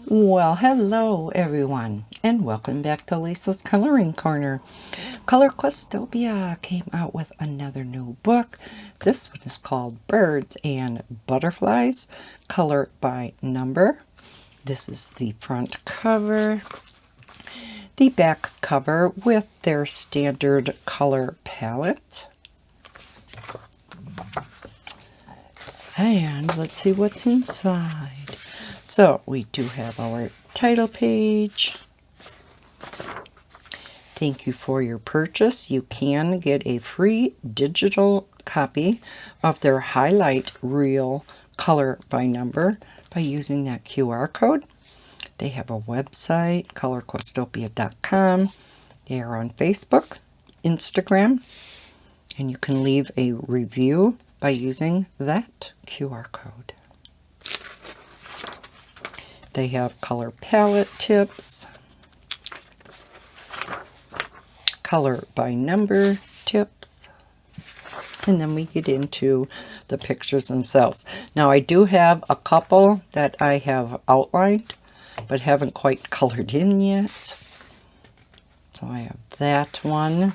Well, hello everyone, and welcome back to Lisa's Coloring Corner. Color Questopia came out with another new book. This one is called Birds and Butterflies, color by number. This is the front cover. The back cover with their standard color palette. And let's see what's inside. So we do have our title page. Thank you for your purchase. You can get a free digital copy of their highlight reel color by number by using that QR code. They have a website, colorquestopia.com. They are on Facebook, Instagram, and you can leave a review by using that QR code. They have color palette tips, color by number tips, and then we get into the pictures themselves. Now I do have a couple that I have outlined but haven't quite colored in yet. So I have that one,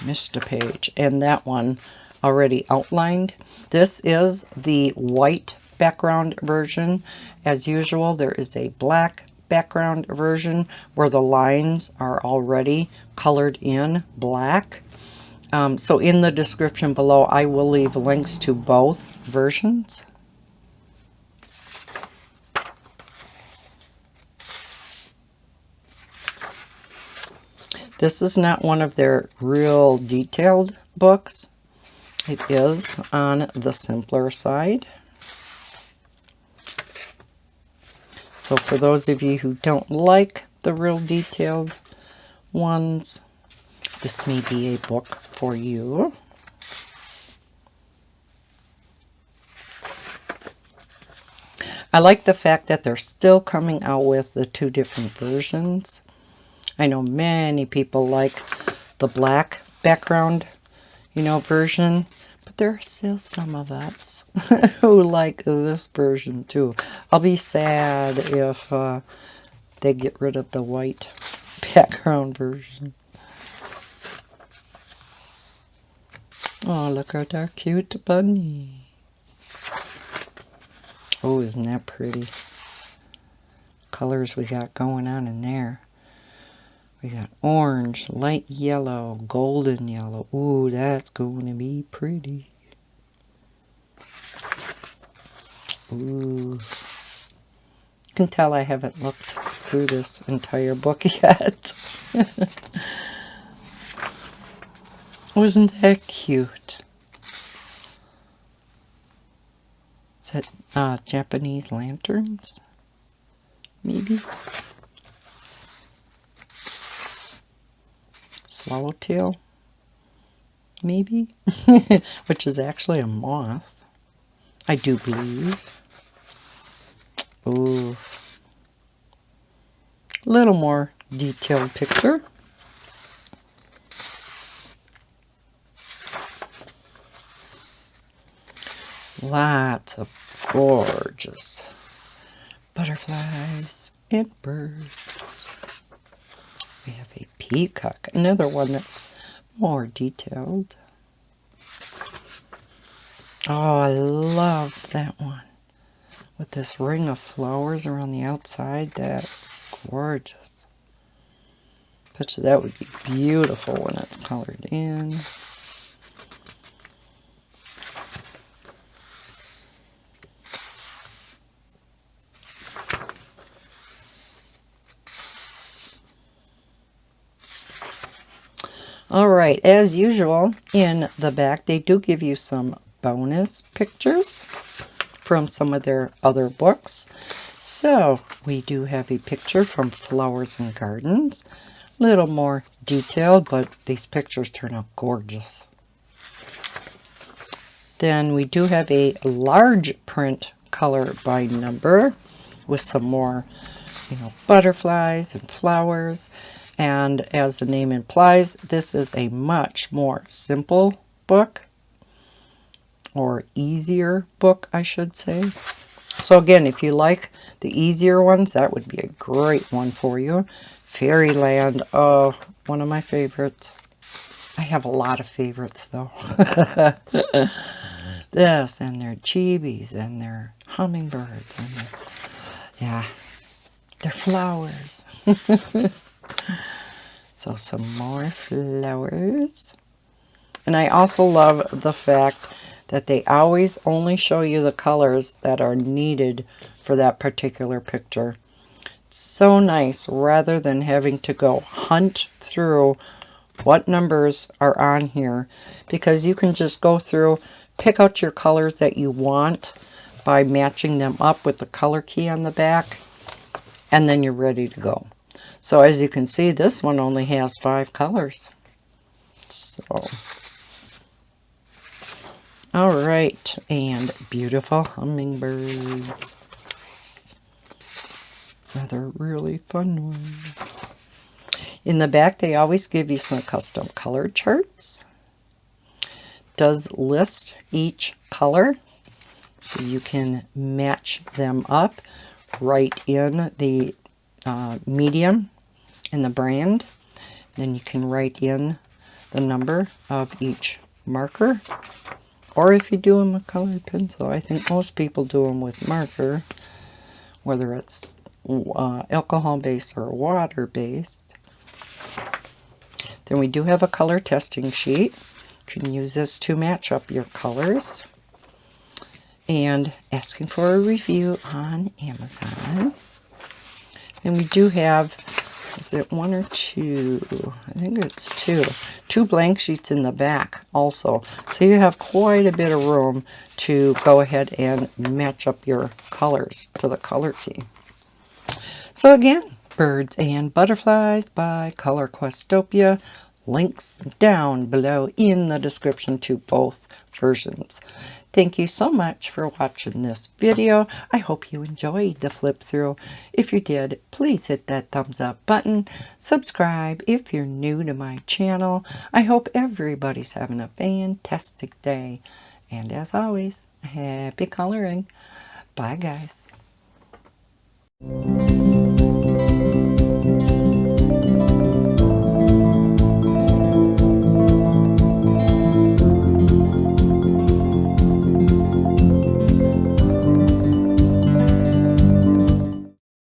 missed a page, and that one already outlined. This is the white background version. As usual, there is a black background version where the lines are already colored in black. So in the description below, I will leave links to both versions. This is not one of their real detailed books. It is on the simpler side. So for those of you who don't like the real detailed ones, this may be a book for you. I like the fact that they're still coming out with the two different versions. I know many people like the black background, version, but there are still some of us who like this version too. I'll be sad if they get rid of the white background version. Oh, look at our cute bunny. Oh, isn't that pretty? Colors we got going on in there. We got orange, light yellow, golden yellow. Ooh, that's going to be pretty. Ooh. You can tell I haven't looked through this entire book yet. Wasn't that cute? Is that Japanese lanterns? Maybe? Swallowtail? Maybe? Which is actually a moth, I do believe. Ooh. A little more detailed picture. Lots of gorgeous butterflies and birds. We have a peacock, another one that's more detailed. Oh, I love that one. With this ring of flowers around the outside, that's gorgeous. Bet you that would be beautiful when it's colored in. All right, as usual, in the back, they do give you some bonus pictures from some of their other books. So we do have a picture from Flowers and Gardens. A little more detailed, but these pictures turn out gorgeous. Then we do have a large print color by number with some more, butterflies and flowers. And as the name implies, this is a much more simple book, or easier book, I should say. So again, if you like the easier ones, that would be a great one for you. Fairyland, oh, one of my favorites. I have a lot of favorites though. This, and their chibis, and their hummingbirds, and their, yeah, their flowers. So some more flowers. And I also love the fact that they always only show you the colors that are needed for that particular picture. It's so nice rather than having to go hunt through what numbers are on here, because you can just go through, pick out your colors that you want by matching them up with the color key on the back, and then you're ready to go. So as you can see, this one only has 5 colors. So all right, and beautiful hummingbirds. Another really fun one. In the back, they always give you some custom color charts. Does list each color, so you can match them up right in the medium and the brand. Then you can write in the number of each marker. Or if you do them with colored pencil, I think most people do them with marker, whether it's alcohol-based or water-based. Then we do have a color testing sheet. You can use this to match up your colors. And asking for a review on Amazon. And we do have, is it 1 or 2? I think it's 2. 2 blank sheets in the back also. So you have quite a bit of room to go ahead and match up your colors to the color key. So again, Birds and Butterflies by Color Questopia. Links down below in the description to both versions. Thank you so much for watching this video. I hope you enjoyed the flip through. If you did, please hit that thumbs up button. Subscribe if you're new to my channel. I hope everybody's having a fantastic day. And as always, happy coloring. Bye guys.